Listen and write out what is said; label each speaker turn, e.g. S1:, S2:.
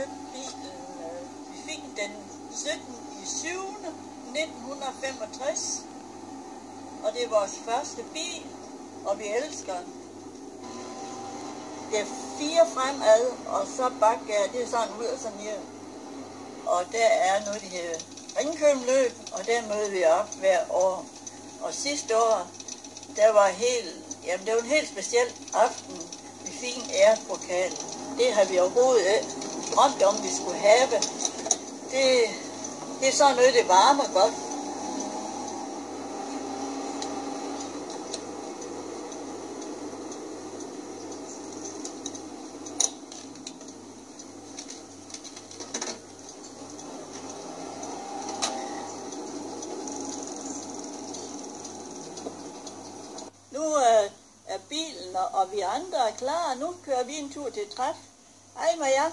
S1: købt bilen. Vi fik den 17.7.1965. Og det er vores første bil, og vi elsker den. Det er 4 fremad, og så bakker det sådan ud og sådan her. Og der er noget, der hedder Ringkøbenløb, og der møder vi op hver år. Og sidste år, det var en helt speciel aften. Vi fik en ærepokal. Det har vi overhovedet ikke drømt om, vi skulle have. Det er sådan noget, det varmer godt. Nu er bilen, og vi andre er klar. Nu kører vi en tur til træf. Hej Maja.